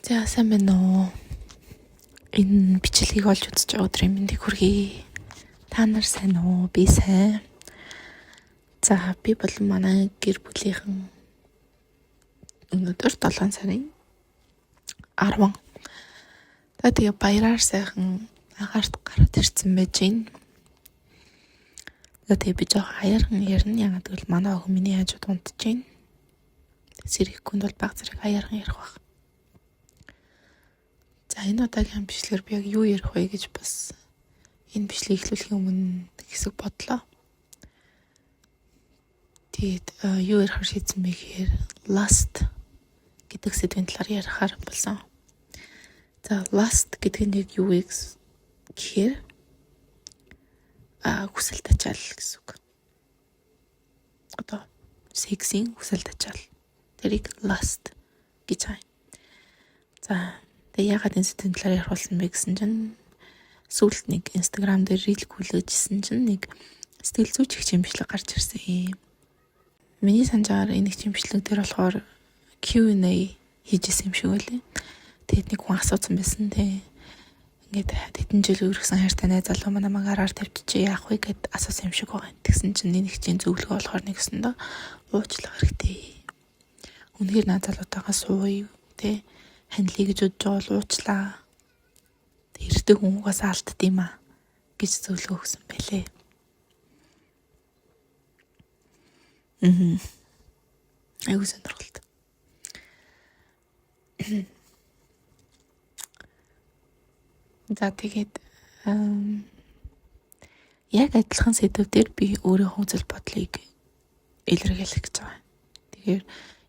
За сайн байна уу? Энэ бичлэгийг олж үзэж байгаа өдрийн мэндийг хүргэе. Та нар сайн уу? Би сайн. За би болон манай гэр бүлийнхэн өнөөдөр 7 сарын 10. За тэгээ баяраар сайхан агаарт гараад ирсэн байж гин. За тэгээ би жоох аяархан ярина. Ягаад гэвэл манай охин миний хажууд унтж гин. Сэрэхгүй бол баг зэрэг аяархан ярих байх. За энэ удаагийн бичлэгээр би яг юу ярих вэ гэж бас энэ бичлэгийг эхлүүлэхийн өмнө хэсэг бодлоо. Тэгээд юу ярихаар шийдсэн бэ гэхээр lust гэдэг сэдвийн талаар ярихаар болсон. За lust гэдэг нь яг юу вэ гэхээр хүсэл тачаал гэсэн үг. Одоо сексийн хүсэл тачаал. Тэрийг lust гэж байна. За тэгээ ягаад энэ сэдвийн талаар ярих болсон бэ гэсэн чинь сүүлд нэг Instagram дээр reel хүлээжсэн чинь нэг сэтгэл зүйч хичээн бичлэг гарч ирсэн юм. Миний санджаар энэ хичээн бичлэг дээр болохоор Q&A хийжсэн юм шиг байлээ. Тэгээд нэг хүн асуусан байсан те. Ингээд хэдэн жил үргэлжсэн хайртай найз залуу манай магараар тавьчих яах вэ гэд асуусан юм шиг байгаа. Тэгсэн чинь энэ хичээн зөвлөгөө болохоор нэгсэндээ уучлах хэрэгтэй. Үнэхээр найз залуутайгаа сууя те. Хандлий гэж бодож байгаа бол уучлаа. Тэрдэг хүн угаасаа алддсан юм а гэж зөвлөгөө өгсөн байлээ. Айгуу сонирхолтой. За тэгээд яг адилхан сэдвээр би өөрийнхөө үзэл бодлыг илэрхийлэх гэж байгаа. Тэгэхээр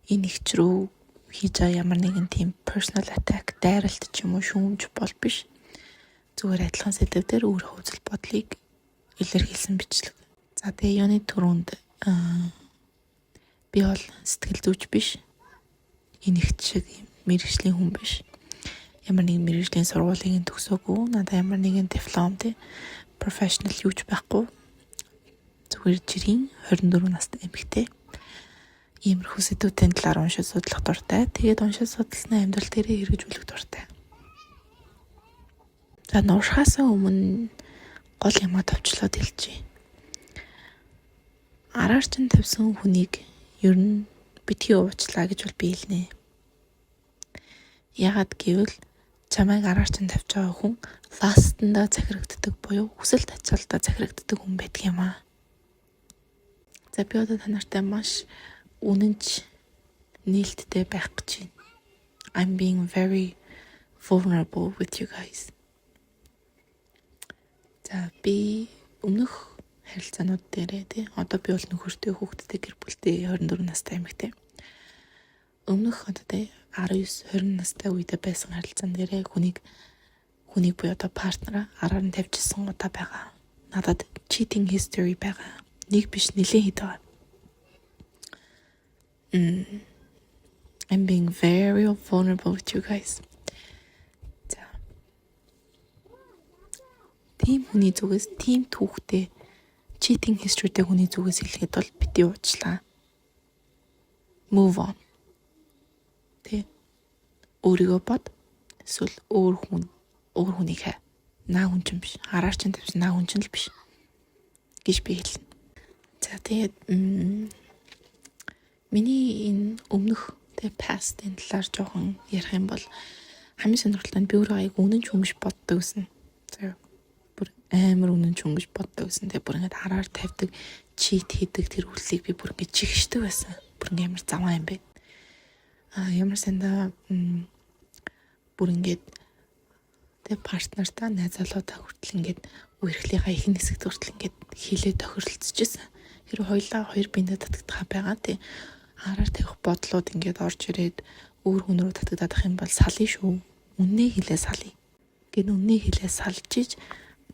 энэ ихч рүү хийж байгаа ямар нэгэн тийм personal attack, дайралт ч юм уу шүүмж бол биш. Зүгээр адилхан сэдвээр өөрийнхөө үзэл бодлыг илэрхийлсэн бичлэг. За тэгээ юуны түрүүнд би бол сэтгэл зүйч биш. Энэ ихч шиг мэргэжлийн хүн биш. Ямар нэгэн мэргэжлийн сургуулийн төгсөөгүй. Надад ямар нэгэн диплом те professional юуч байхгүй. Зүгээр жирийн 24 настай эмэгтэй. Иймэрхүү сэдвүүдийн талаар уншиж судлах дуртай. Тэгээд уншиж судалснаа амьдрал дээрээ хэрэгжүүлэх дуртай. За нуурхаасаа өмнө гол юмаа товчлоод хэлчихье. Араар чинь тавьсан хүнийг ер нь битгий уучлаа гэж бол би хэлнэ. Ягаад гэвэл чамайг араар чинь тавьж байгаа хүн ластанда захирагддаг буюу хүсэл тачаалдаа захирагддаг хүн байдаг юм аа. За би одоо та нартай маш үнэнч нээлттэй байх гэж байна. I'm being very vulnerable with you guys. За би өмнөх харилцаанууд дээрээ тий одоо би бол нөхөртэй хүүхэдтэй гэр бүлтэй 24 настай эмэгтэй. Өмнөх одоо тий 19 20 настай үедээ байсан харилцаан дээрээ хүнийг буюу одоо партнераа араар нь тавьчихсан удаа байгаа. Надад cheating history байгаа. Нэг биш нэлээд хэд байгаа. I'm being very vulnerable with you guys. За. Тим хүний зүгээс тим түүхтэй cheating historyтэй хүний зүгээс хэлэхэд бол бити уучлаа. Move on. Тэ. Өөрийгөө бод. Эсвэл өөр хүнийг хай. Наа хүн чинь биш. Араар чинь тавьсан наа хүн чинь л биш. Гэж би хэлнэ. За тэгээд миний энэ өмнөх past-ийн талаар жоохон ярих юм бол хамгийн сонирхолтой нь би өөрөө аяг үнэнч хүн биш боддог гэсэн. За бүр амар үнэнч хүн биш боддог гэсэн. Тэгээ бүр ингээд хараар тавьдаг, cheat хийдэг тэр хүллийг би бүр ингээд чигшдэг байсан. Бүр ингээд амар заваа юм бэ. Ямар санда бүр ингээд тэг партнертаа найз залуудаа хүртэл ингээд үерхлийнхаа ихэнх хэсэгт хүртэл ингээд хилээ тохиролцож байсан. Тэр хоёлаа хоёр биендээ татагдах байгаа тий. Араар тавих бодлууд ингээд орж ирээд өөр хүн рүү татагдах юм бол салъя шүү. Үннээ хилээ салъя. Гэн үннээ хилээ салж иж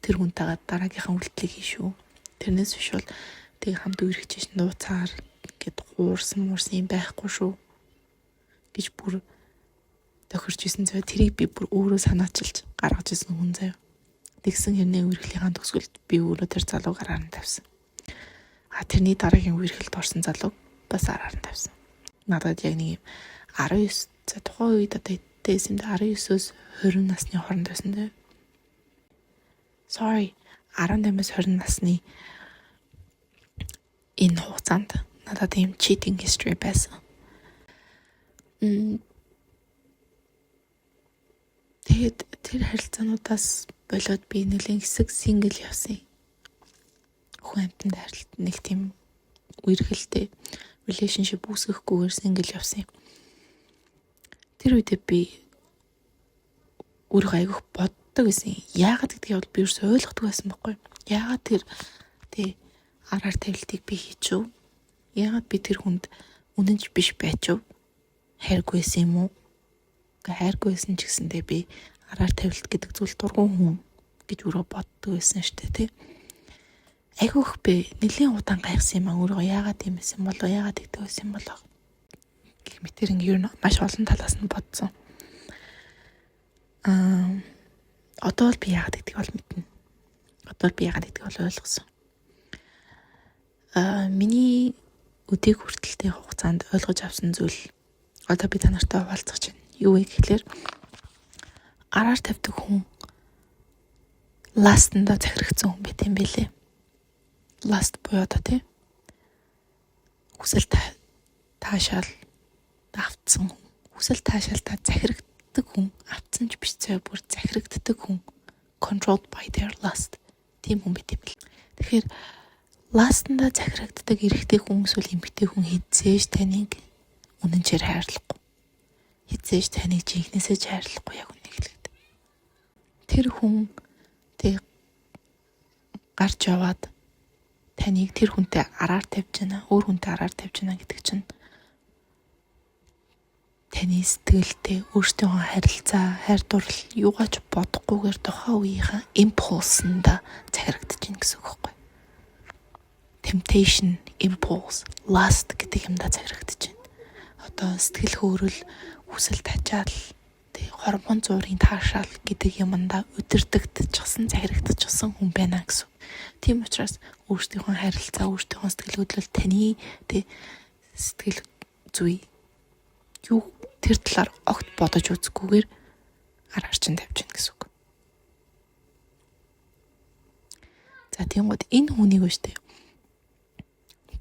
тэр хүнтэйгээ дараагийнхаа үйлдэлийг хий шүү. Тэрнээс биш бол тэг хамт үргэж нууцаар ингээд хуурсан юм байхгүй шүү. Гэж бүр тохирч исэн зав. Тэрийг би бүр өөрөө санаачилж гаргаж исэн хүн зав. Тэгсэн хэрнээ үргэлжлийнхаа төгсгөлд би өөрөө тэр залуу гараар нь тавьсан. Тэрний дараагийн үргэлжлэлд орсон залуу бас араар нь тавьсан. Надад яг нэг юм 19 за тухайн үед одоо байсан юм да 19-өөс 20 насны хооронд байсан дээ. Sorry, 18-аас 20 насны энэ хугацаанд надад ийм cheating history байсан. Тэгээд тэр харилцаануудаас болоод би нэлийн хэсэг single явсан. Хүн амтанд харилцаад нэг тийм үерхэлтэй relationship үүсгэхгүйгээр single явсан. Тэр үедээ би өөрөө айгүйх боддог байсан. Яагаад гэдгийг бол би ерөөсөй ойлгохгүй байсан байхгүй. Яагаад тэр араар тавилтыг би хийчихв? Яагаад би тэр хүнд үнэнч биш байчв? Хайргүй байсан юм уу? Хайргүй байсан ч гэсэндээ би араар тавилт гэдэг зүйл дургуун хүн гэж өөрөө боддог байсан шүү дээ, тий. Айгүйх би нэлийн удаан гайхсан юм аа өөрөө яагаад тийм байсан болоо, яагаад тэгдэг байсан юм болоо. Гэх мэтэр ингэ ер нь маш олон талаас нь бодсон. Одоо л би яагаад гэдгийг бол мэднэ. Одоо л би яагаад гэдгийг бол ойлгосон. Миний өдийг хүртэлтэй хугацаанд ойлгож авсан зүйл одоо би та нартай хуваалцах чинь юу вэ гэхээр араар тавьдаг хүн ластанда захирагдсан хүн байт юм билээ. Ласт буюу одоо тий хүсэл таашаал автсан хүн, хүсэл таашаалтаа захирагддаг хүн, автсан ч биш цай бүр захирагддаг хүн, controlled by their lust тийм хүн байт юм бил. Тэгэхээр ластанда захирагддаг эрэгтэй хүн эсвэл эмэгтэй хүн хэзээж таныг үнэнчээр хайрлахгүй. Хэзээж таныг жинхнээсээ хайрлахгүй яг үнэ хэлээд. Тэр хүн гарч яваад таныг тэр хүнтэй араар тавьж байна, өөр хүнтэй араар тавьж байна гэдэг чинь таны сэтгэлтэй өөртөө харилцаа, хайр дурлал юугаач бодохгүйгээр тухайн үеийнхаа импульсанда захирагдаж байна гэсэн үг байхгүй. Temptation, impulse, lust гэдэг юмдаа захирагдаж байна. Одоо сэтгэл хөөрөл, хүсэл тачаал, хормон зуурын таашаал гэдэг юмдаа удирдагдчихсан, захирагдчихсан хүн байна гэсэн. Тийм учраас өөртөө харилцаа, өөртөө сэтгэл хөдлөл таны сэтгэл зүй юу тэр талаар огт бодож үзэхгүйгээр араар чинь тавьж гин гэсэн үг. За тиймд энэ хүнийг өштэй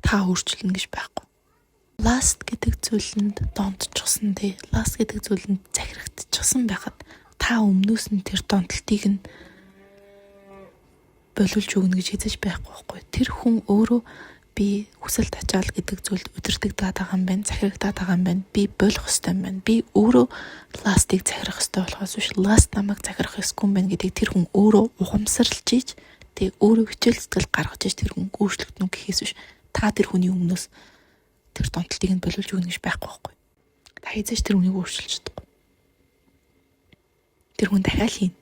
та өөрчлөн гэж байхгүй. Last гэдэг зүйлэнд донтчихсан last гэдэг зүйлэнд захирагдчихсан байхад та өмнөөс нь тэр донтолтыг нь боловлж өгнө гэж хэлж байхгүй байхгүй. Тэр хүн өөрөө би хүсэл тачаал гэдэг зүйлд удирдагдаад байгаа юм байна, захирагдаад байгаа юм байна. Би болох ёстой юм байна. Би өөрөө ластыг захирах ёстой болохоос биш ласт намайг захирах ёсгүй юм байна гэдгийг тэр хүн өөрөө ухамсарлж ийж өөрөө хичээл зүтгэл гаргаж ийж тэр хүн өөрчлөгдөнө гэхээс биш та тэр хүний өмнөөс тэр донтолтыг нь боловлж өгнө гэж байхгүй байхгүй. Та хэзээ ч тэр хүнийг өөрчилж чадахгүй. Тэр хүн дахиад хийн.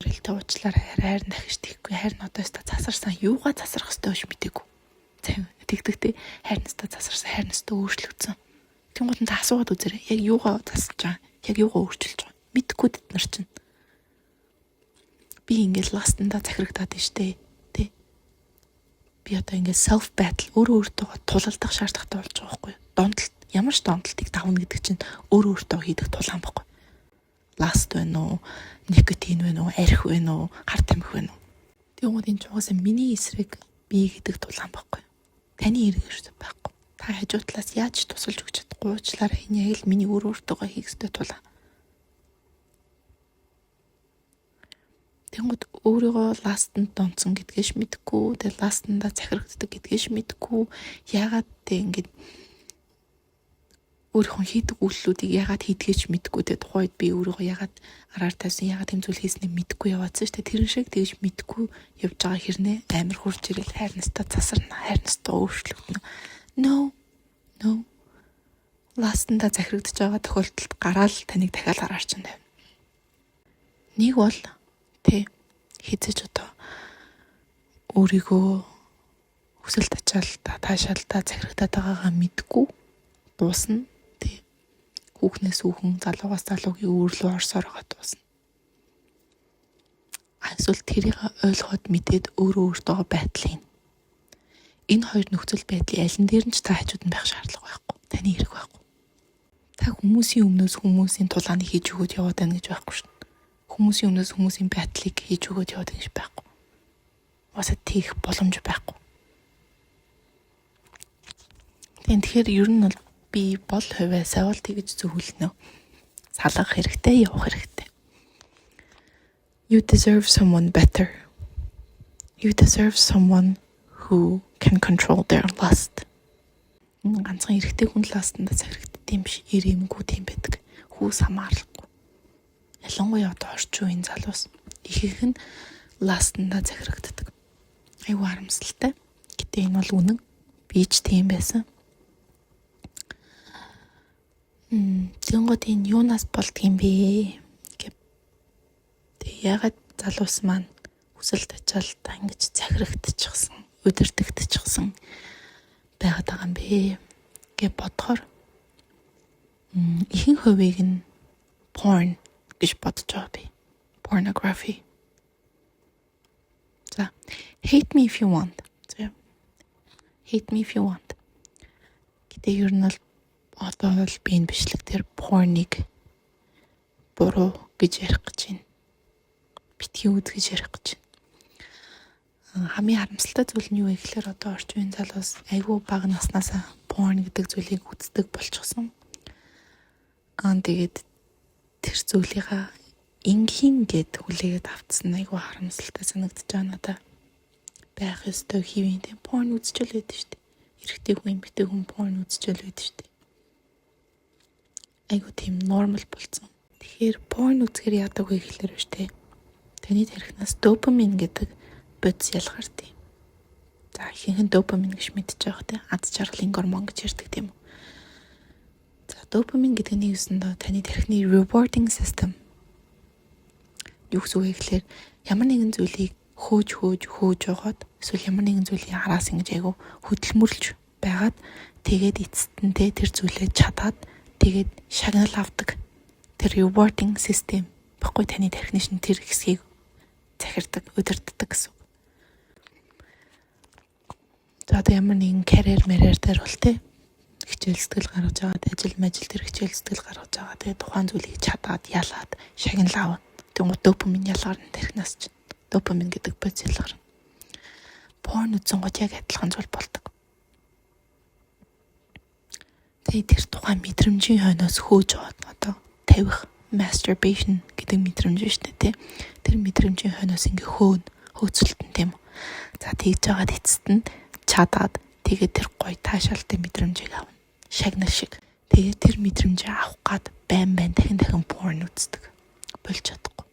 Тэрэлтэй уучлаар хайр дахиж тийхгүй хайр нь одоо өстө засарсан юугаа засрах ёстой биш мэдээгүй. Тэгдэгтэй хайр нэстэ засарсан хайр нэстэ өөрчлөгдсөн. Тэнгууд нь та асуугаад үзээрэй. Яг юугаа засаж байгаа? Яг юугаа өөрчилж байгаа? Мэдхгүй тэд нар чинь. Би ингээл ластанда захирагдаад штэ. Би одоо ингээд self battle өөртөө тулалдах шаардлагатай болж байгаа байхгүй юу? Донтолт ямар ч донтолтыг давна гэдэг чинь өөртөө хийдэг тулаан байхгүй. Ласт байна уу? Никотин байна уу? Арх байна уу? Гар тамхи байна уу? Тэгвэл энэ ч угаасаа миний эсрэг би гэдэг тулаан байхгүй. Таны эрг шүү дээ байхгүй. Та хажуу талаас яаж тусалж өгч чадахгүй уучлаарай энэ яг л миний өөртөө хийх ёстой тулаан. Тэнгүүд өөрийгөө ластанд донцсон гэдгээш мэдгүй, тэгээ ластандаа захирагддаг гэдгээш мэдгүй, яагаад ингэж өөрийнхөө хийдэг үйлслүүдийг яагаад хийдгээч мэдгүй, тэгээ тухайд би өөрийгөө яагаад араар тавьсан, яагаад тэм зүйл хийснээ мэдгүй яваадсан шүү дээ. Тэрэн шиг тэгж мэдгүй явж байгаа хэрнээ амар хурж ирэл хайр настаа засарна, хайр настаа өөрчлөгдөнө. No. Ластандаа захирагдж байгаа тохиолдолд гараал таныг дахиад араар чинь тавина. Нэг бол хэзэж одоо өөрийгөө хүсэл тачаалтаа таашаалтаа захирагдаад байгаагаа мэдгүй дуусна. Хүүхнээс хүүхэн, залуугаас залуугийн өөрлөө орсоор байгаа дуусна. Эсвэл тэрийг ойлгоод мэдээд өөртөө байдлын. Энэ хоёр нөхцөл байдлын аль нь дээр нь ч та хажууд нь байх шаардлага байхгүй. Таны хэрэг байхгүй. Та хүмүүсийн өмнөөс хүмүүсийн тулааны хийж өгөөд яваад байна гэж байхгүй шүү дээ. Хүмүүсийн өмнөөс хүмүүсийн байдлыг хийж өгөөд яваад гэж байхгүй. Уусаа тийх боломж байхгүй. Тэгэхээр ер нь бол би бол хувиа савал тэгж зөвлөнө. Салгах хэрэгтэй, явах хэрэгтэй. You deserve someone better. You deserve someone who can control their lust. Ганцхан эрэгтэй хүн ластанда захирагддаг юм биш, ирэмгүй тийм байдаг. Хүүс хамаарахгүй. Ялангуяа одоо орчин үеийн залуус ихэнх нь ластанда захирагддаг. Айгу харамсалтай. Гэтэ энэ бол үнэн. Би ч тийм байсан. Тэнгууд энэ юунаас болдгийм бэ? Ягаад залуус маань хүсэл тачаалтаа ингэж захирагдчихсан, удирдагдчихсан байгаад байгаа юм бэ гэж бодохоор ихэнх хувийг нь porn гэж бодож байгаа би. Pornography. За, hate me if you want. За, hate me if you want. Гэтэ ер нь бол одоо бол би энэ бичлэг дээр porn-ыг буруу гэж ярих гэж байна. Битгий үзгэж ярих гэж байна. Хамгийн харамсалтай зүйл нь юу вэ гэхээр одоо орчин үеийн залуус айгүй бага наснаасаа porn гэдэг зүйлийг үздэг болчихсон. Тэгээд тэр зүйлийг ингийн гэд хүлээгээд автсан айгүй харамсалтай санагдаж байгаа надад. Байх ёстой хэвийн тийм porn үзчихэл байдаг шүү дээ. Эрэгтэй хүн, эмэгтэй хүн porn үзчихэл байдаг шүү дээ. Айгүй тийм нормал болсон. Тэгэхээр porn үзэхээр яадаг вэ гэхээр биш дээ. Таны тархинаас допамин гэдэг бодис ялгардаг. За ихэнх нь допамин гэж мэдчихэж байгаа тийм аз жаргалын гормон гэж ярьдаг тийм үү. За допамин гэдэг нь юусандаа таны тархины rewarding system. Юу гэсэн үг вэ гэхээр ямар нэгэн зүйлийг хөөж яваад эсвэл ямар нэгэн зүйлийг араас ингэж айгу хөдөлмөрлж байгаад тэгээд эцэстэнтэй тэр зүйлээ чадаад тэгээд шагнал авдаг. Тэр rewarding system баггүй таны тархины шин тэр хэсгийг захирдаг, удирддаг гэсэн. За одоо ямар нэгэн карьер дээр бол тэ хичээл сэтгэл гаргаж байгаа, ажил дээр хичээл сэтгэл гаргаж байгаа. Тэгээд тухайн зүйлийг чадаад, ялаад, шагнал аваад. Тэнгууд допамин ялгарна тархинаас ч. Допамин гэдэг бодис ялгарна. Порн үзэн гот яг адилхан зүйл болдог. Тэгээд тэр тухайн мэдрэмжийн хойноос хөөж аваад одоо тавих masturbation гэдэг мэдрэмж шүү дээ тий. Тэр мэдрэмжийн хойноос ингээ хөөцөлтөн тийм. За тэгж жагаад эцэст нь чадаад тэгээд тэр гоё таашаалтай мэдрэмжийг авна. Шагнал шиг. Тэгээд тэр мэдрэмжээ авах гад байн дахин порн үздэг. Болж чадахгүй.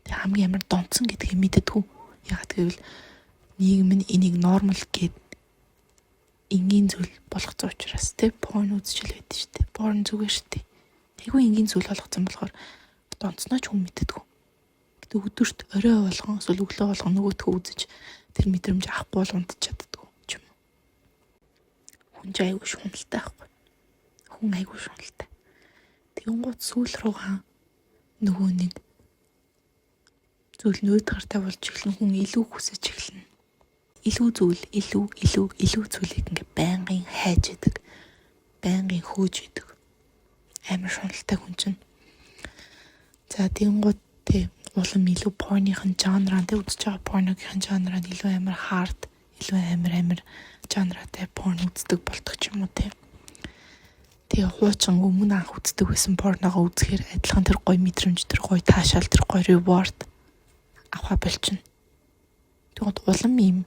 Тэг хамгийн ямар донцсон гэдгийг мэддэггүй. Яг гэвэл нийгэм нь энийг нормал гэд энгийн зүйл болгоцсон учраас тий порн үзчихэл байдаг шүү дээ. Порн зүгээр шүү дээ. Айгүй энгийн зүйл болгоцсон болохоор донцноо ч хүн мэддэггүй. Гэтэ өдөрт орой болгон эсвэл өглөө болгон нөгөөтгөө үзэж тэр мэдрэмж авахгүй бол унтчихдаг ч юм уу. Хүн айгүй шуналтай байхгүй. Хүн айгүй шуналтай. Тэнгууд сүүл руугаа нөгөө нэг зүйл нөөд гартай болж эхлэн хүн илүү хүсэж эхэлнэ. Илүү зүйлийг ингээ байнгын хайж идэг. Байнгын хөөж идэг. Амар шуналтай хүн чинь. За тэнгууд тэ улам илүү порныхын жанраа тэ үзэж байгаа порногийн жанраа илүү амар хард, илүү амар жанратай порн үздэг болдог ч юм уу тэ. Тэгээ хуучин өмнө анх үздэг байсан порногоо үзэхээр адилхан тэр гоё мэдрэмж, тэр гоё таашаал, тэр гоё reward авах болчихно. Тэгвэл улам ийм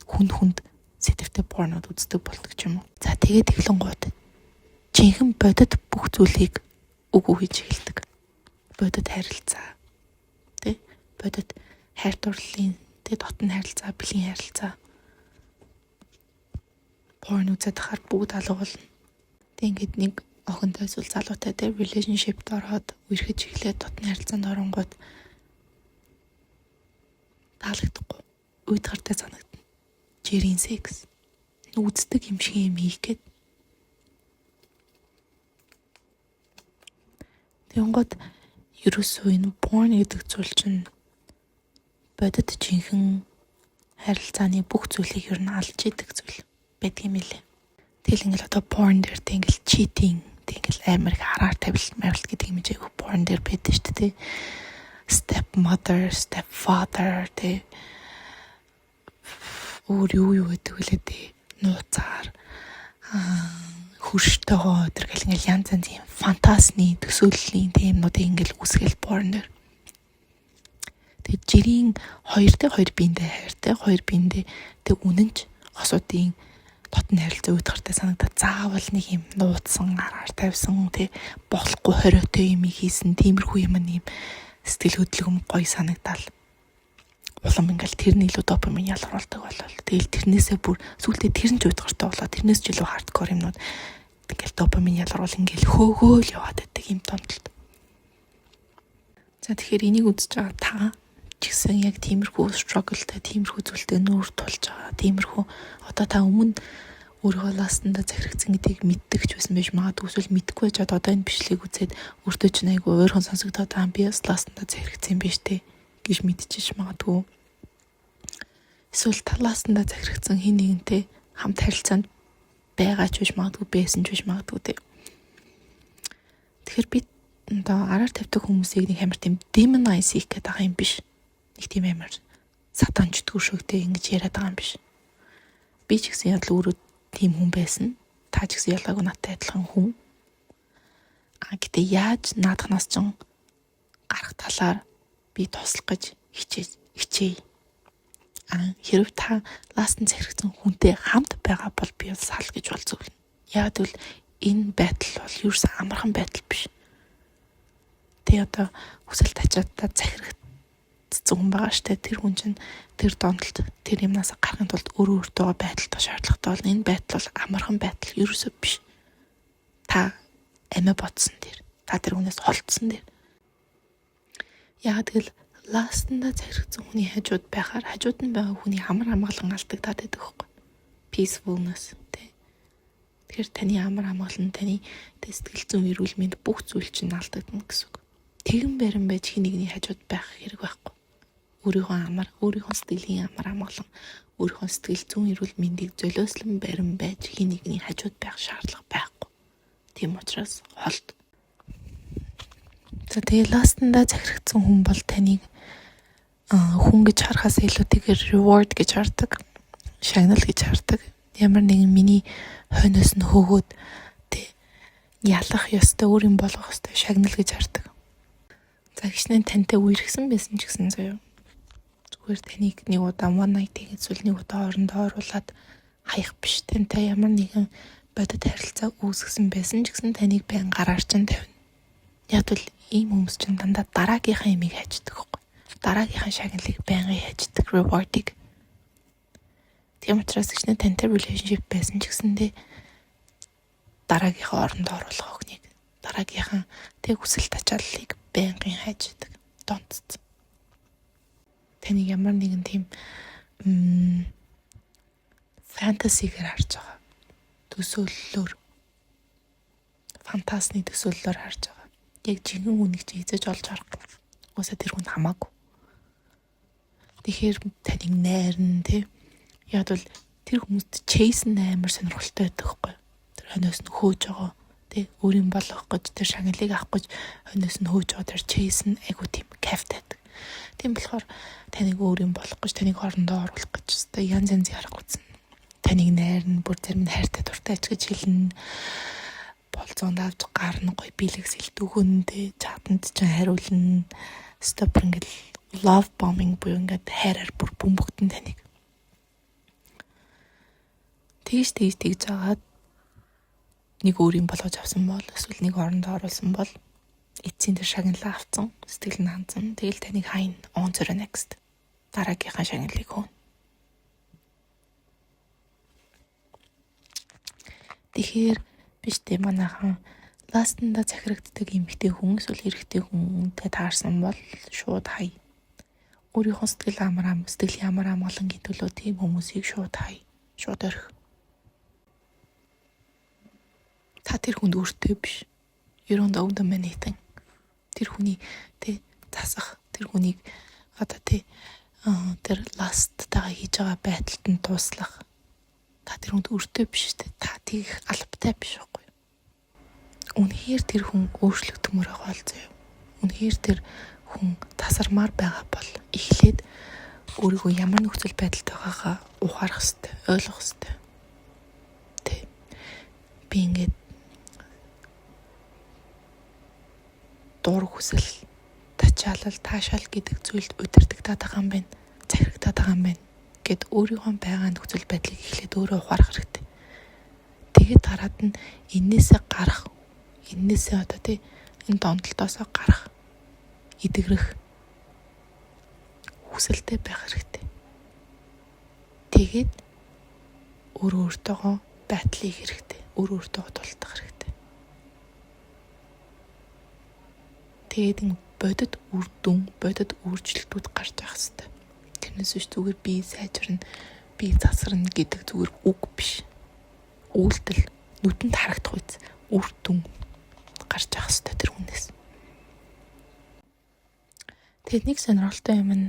хүнд сэтгэвтэй порнод үздэг болдог ч юм уу. За тэгээд эхлэнгууд жинхэнэ бодит бүх зүйлийг үгүй хийж эхэлдэг. Бодит харилцаа. Тэ? Бодит хайр дурлалын, тэ дотн харилцаа, бэлгийн харилцаа. Порн үзээд хахаар бүгд алга болно. Тэг ингээд нэг охинтой эсвэл залуутай тэ relationship-д ороод үерхэж эхлээд дотн харилцаанд оронгууд таалагдахгүй. Үйд гартай санагдана. Жирийн секс. Үздэг юм шиг юм хийх гээд. Тэнгууд ерөөсөө энэ порн гэдэг зүйл чинь бодит жинхэнэ харилцааны бүх зүйлийг ер нь алж идэг зүйл байдаг юм лээ. Тэгэл ингээл одоо порн дээр тэг ингээл cheating ингээл амар их хараар тавилт гэдэг юм жиг porn дээр байдаг шүү дээ. Step mother, step father тэ өөр юу гэдэг үлээ тэ нууцаар хөрштэйгоо тэргээл ингээл янз янзын фантазны төсөөллийн юмнуудыг ингээл үсгээл porn дээр. Тэгээд жирийн 2 биендээ хайртай 2 биендээ тэг үнэнч хосуудын дотны харилцаа үүдгартай санагдаад заавал нэг юм нууцсан араар тавьсан тэг болохгүй хориотой юм хийсэн тиймэрхүү юм нэм сэтгэл хөдлөм гоё санагдал улам ингээл тэрний илүү допамин ялгаруулдаг болол тэгэл тэрнээсээ бүр сүултээ тэр нь ч үүдгартай болоо тэрнээс ч илүү хардкор юмнууд ингээл допамин ялгаруул ингээл хөөгөөл яваад байдаг юм томтолт. За тэгэхээр энийг үзэж байгаа та гэсэн яг тиймэрхүү struggle-тай тиймэрхүү зүйлтэй нүүр тулж байгаа. Тиймэрхүү одоо та өмнө өөрийгөө ластанда захирагдсан гэдгийг мэддэг ч байсан байж магадгүй эсвэл мэдэхгүй байж одоо энэ бичлэгийг үзээд өөртөө ч айгүй ойрхон сонсогдоод байгаа би бас ластанда захирагдсан юм биш үү гэж мэдчихэж магадгүй. Эсвэл та ластанда захирагдсан хин нэгнтэй хамт харилцаанд байгаа ч биш магадгүй байсан ч биш магадгүй тий. Тэгэхээр би одоо араар тавьдаг хүмүүсийг нэг амар тийм demonize хийх гэдэг юм биш. Нэг тийм амар сатанчдгүй шөгтэй ингэж яриад байгаа юм биш. Би ч гэсэн ядл өөрөө тийм хүн байсан. Та ч гэсэн ялгаагүй надтай адилхан хүн. Гэтэ яаж наадахнаас ч гарах талаар би туслах гэж хичээе. Хэрв та ластан захирагдсан хүнтэй хамт байгаа бол би сал гэж бол зөвлөнө. Яг л энэ байдал бол юусэн амархан байдал биш. Тэ одоо хүсэл тачаатаа захирагдсан хүн байгаа штэ тэр хүн чинь тэр донтолд тэр юмнаас гарахын тулд өөртөө байдалтай шаардлагатай бол энэ байдал бол амархан байдал ерөөсөө биш. Та амиа бодсон дээр та тэр хүнээс холдсон дээр яг тэгэл ластанда захирагдсан хүний хажууд байхаар хажууд нь байгаа хүний амар амгалан алдагдаад байдаг байхгүй. Peacefulness тэ. Тэгэхээр таны амар амгалан таны сэтгэл зүйн эрүүл мэнд бүх зүйл чинь алдагдана гэсэн үг. Тэгэн барин байж хин нэгний хажууд байх хэрэг байхгүй. Өөрийнхөө сэтгэлийн амар амгалан өөрийнхөө сэтгэл зүйн эрүүл мэндийг золиослон барин байж хин нэгний хажууд байх шаардлага байхгүй. Тийм учраас холд. За тэгээ ластанда захирагдсан хүн бол таныг хүн гэж харахаас илүүтэйгээр reward гэж хардаг, шагнал гэж хардаг. Ямар нэгэн миний хойноос нь хөөгөөд тэ ялах ёстой өөр юм болгох ёстой шагнал гэж хардаг. За гişнээ тантай үерхсэн байсан ч гэсэн заяа. Зүгээр таныг нэг удаа one night эсвэл нэг удаа орондоо оруулаад хаях биш. Тантай ямар нэгэн бодит харилцаа үүсгэсэн байсан ч гэсэн таныг байн гараар чинь тавина. Яг л ийм хүмүүс чинь дандаа дараагийнхаа ямиг хайждаг байхгүй. Дараагийнхаа шагналыг байнгын хайждаг reward-ыг. Тийм учраас гişнээ тантай relationship байсан ч гэсэндээ дараагийнхаа орондоо оруулах охиныг дараагийнхаа тэг хүсэл тачааллыг байнгын хайждаг. Донцсон. Таныг ямар нэгэн тийм фэнтезигээр харж байгаа. Төсөөллөөр фантазны төсөөллөөр харж байгаа. Яг жинхэнэ үнийг чи эзэж олж харахгүй. Уусаа тэр хүн хамаагүй. Тэгэхээр таныг найрна тий. Яг бол тэр хүмүүст chase амар сонирхолтой байдаг хгүй. Тэр хойноос нь хөөж байгаа тий. Өөрийн болгох гэж тэр шагналыг авах гэж хойноос нь хөөж байгаа тэр chase нь айгу тийм кайфтай. Тийм болохоор таныг өөрийн болох гэж таныг хоорондоо оруулах гэж өстой янз янз ярах үзэн. Таныг найрна, бүр зарим нь хайртай дуртай ч гэж хэлнэ. Болцоонд авч гарна гоё бэлэгсэл дүгөндөө чатанд ч хариулна. Өстой бүр ингээл love bombing буюу ингээд хайраар бүр бөмбөгтөн таныг. Тэгж жагаад нэг өөрийн болгож авсан бол эсвэл нэг хоорондоо оруулсан бол эцсийн тэр шагналаа авцсан, сэтгэл нь хандсан. Тэгэл таныг хайн on to the next. Дараагийнхаа шагналыг хөөн. Тэгэхээр биш дээ манайхан ластанда захирагддаг эмэгтэй хүн эсвэл эрэгтэй хүнтэй таарсан бол шууд хай. Өөрийнхөө сэтгэлийн амар амгалангийн төлөө тийм хүмүүсийг шууд хай. Шууд орхи. Та тэр хүнд өөртөө биш. You don't owe them anything. Тэр хүний тэ засах тэр хүнийг одоо тэр ласттайгаа хийж байгаа байдалд нь туслах. Та тэр хүнд өртөө биш үү? Та тийх албатай биш байхгүй юу? үнэхээр тэр хүн өөрчлөгдмөр байгаа бол заяа. Үнэхээр тэр хүн тасармаар байгаа бол эхлээд өөрийгөө ямар нөхцөл байдалд байгаагаа ухаарах хэрэгтэй, ойлгох хэрэгтэй. Тэ. Би ингээд дург хүсэл, тачаалал, таашаал гэдэг зүйлд удирдахтаад байгаа юм байна. Захирагдаад байгаа юм байна гэд өөрийнхөө байгаа нөхцөл байдлыг эхлээд өөрөө ухаарах хэрэгтэй. Тэгээд дараад нь энээсээ гарах, энээсээ одоо тий энэ донтолтоосоо гарах, идэгрэх хүсэлтэй байх хэрэгтэй. Тэгээд өөртөөгөө байтлыг хэрэгтэй, өөртөөгөө тулдах хэрэгтэй. Тэгээд бодит үр дүн, бодит өөрчлөлтүүд гарч явах хэрэгтэй. Тэрнээс биш зүгээр би сайжирна, би засарна гэдэг зүгээр үг биш. Үйлдэл нүдэнд харагдах үз, үр дүн гарч явах хэрэгтэй тэр хүнээс. Тэгээд нэг сонирхолтой юм нь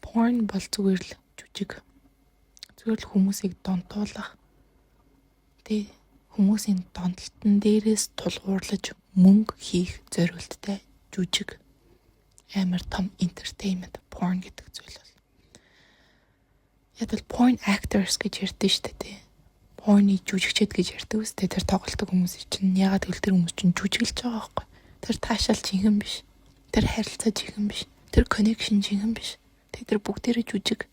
porn бол зүгээр л жүжиг. Зүгээр л хүмүүсийг донтуулах. Тэ хүмүүсийн донтолтон дээрээс тулгуурлаж мөнгө хийх зорилттой жүжиг. Амар том entertainment porn гэдэг зүйл бол. Ядал porn actors гэж ярьдэн шүү дээ. Porn-ы жүжигчэд гэж ярьдаг үстэй. Тэр тоглолтог хүмүүс чинь ягаад гэвэл тэр хүмүүс чинь жүжиглэж байгаа байхгүй. Тэр таашаал жинхэнэ биш. Тэр харилцаа жинхэнэ биш. Тэр connection жинхэнэ биш. Тэр бүгдээрээ жүжиг.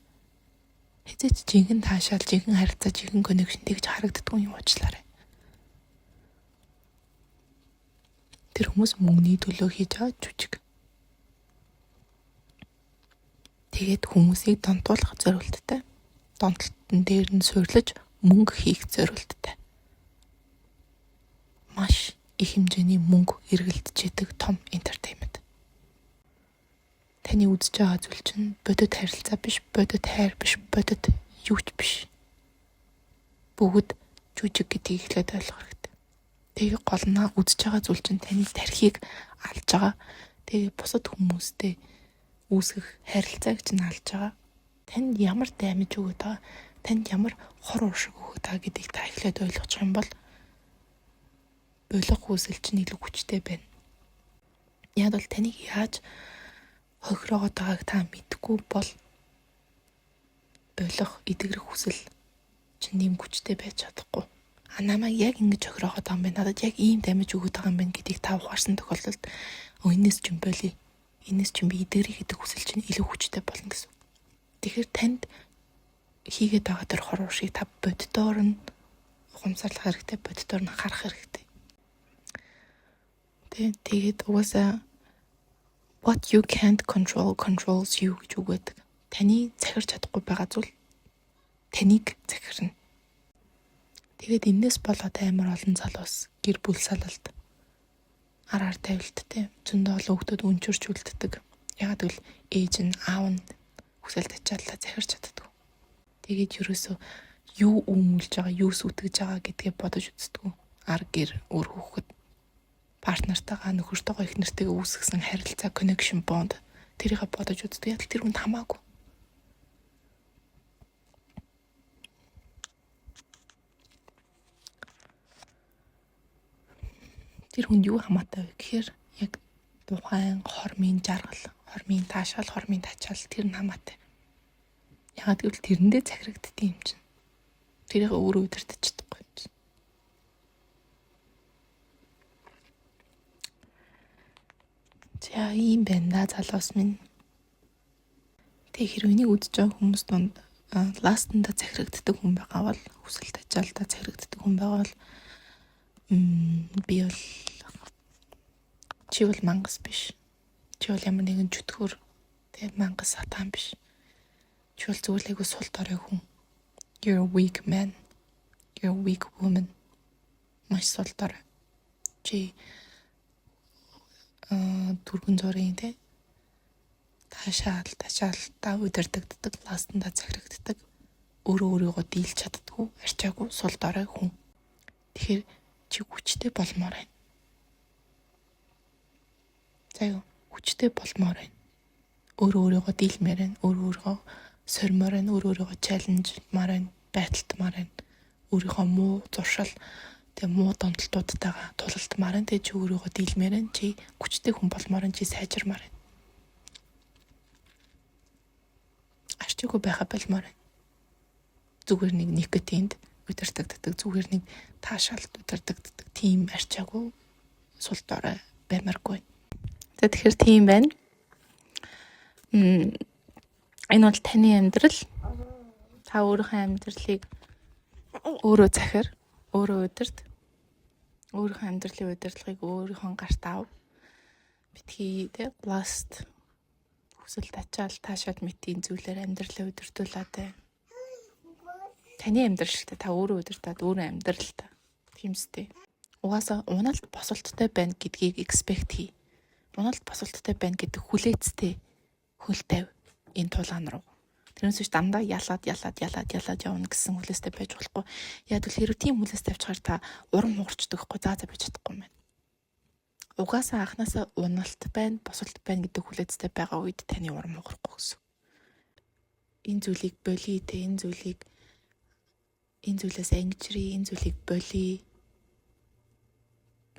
Хэзээ ч жинхэнэ таашаал, жинхэнэ харилцаа, жинхэнэ connection тэгж харагддаггүй юм уучлаарай. Тэр хүмүүс мөнгөний төлөө хийж байгаа жүжиг. Тэгээд хүмүүсийг донтуулах зорилттой. Донтолтон дээр нь суйрлаж мөнгө хийх зорилттой. Маш их хэмжээний мөнгө эргэлдэж идэг том entertainment. Таны үзэж байгаа зүйл чинь бодит харилцаа биш, бодит хайр биш, бодит юуч биш. Бүгд жүжиг гэдгийг эхлээд ойлгох хэрэгтэй. Тэгээ гол нь үзэж байгаа зүйл чинь таны тархийг алж байгаа. Тэгээ бусад хүмүүстэй үүсгэх харилцааг чинь алж байгаа. Танд ямар даймаж өгöd байгаа, танд ямар хор уршиг өгöd байгаа гэдгийг та эхлээд ойлгож юм бол болох хүсэл чинь илүү хүчтэй байна. Яг бол таныг яаж хохироогоод байгааг та мэдэхгүй бол болох идэгрэх хүсэл чинь нэм хүчтэй байж чадахгүй. Намайг яг ингэж хохироогоод байгаа юм байна. Надад яг ийм даймаж өгöd байгаа юм байна гэдгийг та ухаарсан тохиолдолд энэс ч юм болий. Энэс ч би идэгрэх гэдэг хүсэл чинь илүү хүчтэй болно гэсэн. Тэгэхээр танд хийгээд байгаа тэр хор уршиг та боддоор нь ухамсарлах хэрэгтэй, боддоор нь харах хэрэгтэй. Тэгээд угаасаа what you can't control controls you гэж үг байдаг. Таны захирч чадахгүй байгаа зүйл таныг захирна. Тэгээд энэс болоод амар олон залуус гэр бүл салалт араар тавилттай зөндөө олон хүмүүс өнчөрч үлддэг. Яг л ээж нь аав нь хүсэл тачааллаа захирч чаддаг. Тэгээд ерөөсөө юу өмүүлж байгаа, юу сүтгэж байгаа гэдгээ бодож үздэг. Ар гэр өөр хүүхэд партнертайгаа нөхөртөөгөө их нэртэйгээ үүсгэсэн харилцаа connection bond тэрийг бодож үздэг. Яг л тэр хүнд хамаагүй. Тэр хүнд юу хамаатай вэ гэхээр яг тухайн хормын жаргал, хормын таашаал, хормын тачаал тэр нь хамаатай. Яг гэвэл тэрэндээ захирагддаг юм чинь. Тэрийг өөрөө удирдах чадахгүй юм чинь. За ийм байна залуус минь. Тэг хэрвээ үзэж байгаа хүмүүс донд ластанда захирагддаг хүн байгаа бол хүсэл тачаалдаа захирагддаг хүн байгаа бол би бол чи бол мангас биш. Чи бол ямар нэгэн чөтгөр тэг мангас сатан биш. Чи бол зүгээр л айгу сул дорой хүн. You're a weak man. You're a weak woman. Маш сул дорой. Чи түргэн зургийн те ташаалтаа удирдагддаг, ластанда захирагддаг, өөрийгөө дийлж чаддаггүй, арчаагүй сул дорой хүн. Тэгэхээр чи хүчтэй болмоор байна. Заяа хүчтэй болмоор байна. Өөрийгөө дийлмээр байна, өөрийгөө сормоор байна, өөрийгөө чаленжмаар байна, байдалтмаар байна. Өөрийнхөө муу зуршил Тэгээ муу донтолтуудтайгаа тулалдмаар нь тэгээ чи өөрийгөө дийлмээр нь чи хүчтэй хүн болмоор нь чи сайжирмаар нь. Арчаагүй байха болмоор нь. Зүгээр нэг никотинд удирдагддаг, зүгээр нэг таашаалд удирдагддаг тийм арчаагүй сул дорой баймаргүй. За тэгэхээр тийм байна. Энэ бол таны амьдрал. Та өөрийнхөө амьдралыг өөрөө захир, өөрөө удирд. Өөрийнхөө амьдралын удирдлагыг өөрийнхөө гарт ав. Битгий тэ blast хүсэл тачаал таашаал мэтийн зүйлээр амьдралаа удирдуулаад бай. Таны амьдрал шүү дээ. Та өөрөө удирдаад өөрөө амьдрал та. Тиймстэй. Угаасаа уналт босолттой байна гэдгийг expect хий. Уналт босолттой байна гэдэг хүлээцтэй хөл тавь энэ тулаан руу. Тэрнээс биш дандаа ялаад явна гэсэн хүлээстэй байж болохгүй. Яг л хэрэг тийм хүлээс тавьчихаар та урам хугарчдаг хгүй заа байж чадахгүй юм байна. Угаасаа анханасаа уналт байна, босолт байна гэдэг хүлээцтэй байгаа үед таны урам хугарахгүй гэсэн. Энэ зүйлийг болий те, энэ зүйлээс ангижрий, энэ зүйлийг болий.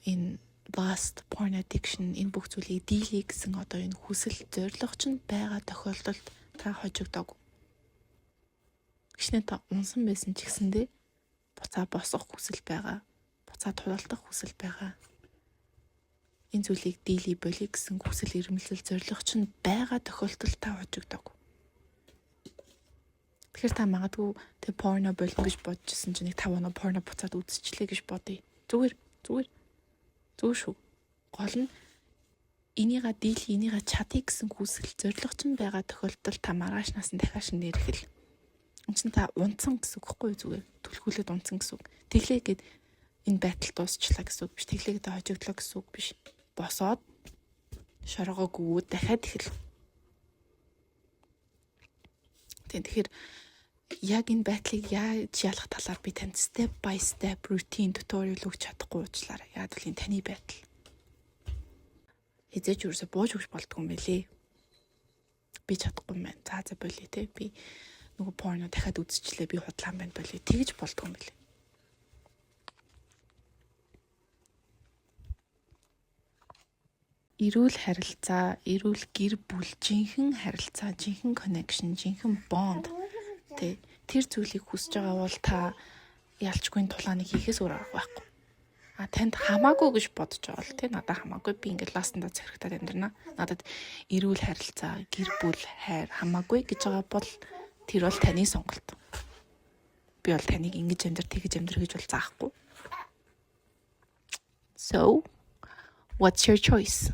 Энэ last porn addiction энэ бүх зүйлийг дийлээ гэсэн одоо энэ хүсэл зорилго чинь байгаа тохиолдолд та хожигдоог. Гişнээ та унсан байсан ч гэсэндээ буцаа босох хүсэл байгаа. Буцаа тулалдах хүсэл байгаа. Энэ зүйлийг дийлээ болий гэсэн хүсэл эрмэлзэл зорилго чинь байгаа тохиолдолд та хожигдоог. Тэгэхээр та магадгүй тэг порно болно гэж бодчихсон чинь нэг 5 оноо порно буцаад үзчихлээ гэж бодъё. Зүгээр шүү. Гол нь энийга дийлээ, энийга чадъя гэсэн хүсэл зорилго чинь байгаа тохиолдолд та маргаашнаас нь дахиад нэрхэл. Энд чинь та унтсан гэсэн үг байхгүй зүгээр. Түлхүүлээд унтсан гэсэн үг. Тэглээ гээд энэ байтал дуусчлаа гэсэн үг биш. Тэглээ гээд хожигдлоо гэсэн үг биш. Босоод шоргоо гүвүүд дахиад эхэл. Тэгэхээр яг энэ байдлыг яаж ялах талаар би танд step by step routine tutorial өгч чадахгүй уучлаарай. Яг л энэ таны байдал. Хизээч юусоо бууж өгч болдгоо юм байлээ. Би чадахгүй юм байна. За болий те. Би нөгөө порно дахиад үзчихлээ. Би худлаан байна болий. Тэгж болдгоо юм байлээ. Эрүүл харилцаа, эрүүл гэр бүл, жинхэнэ харилцаа, жинхэнэ connection, жинхэнэ bond тэр зүйлийг хүсэж байгаа бол та ялчгүй тулааныг хийхээс өөр арга байхгүй. Танд хамаагүй гэж бодож байгаа л надад хамаагүй би ингээд ластанда захирагтаад амьдрнаа. Надад эрүүл харилцаа, гэр бүл, хайр хамаагүй гэж байгаа бол тэр бол таны сонголт. Би бол таныг ингэж тэгж амьдр гэж бол заахгүй. So, what's your choice?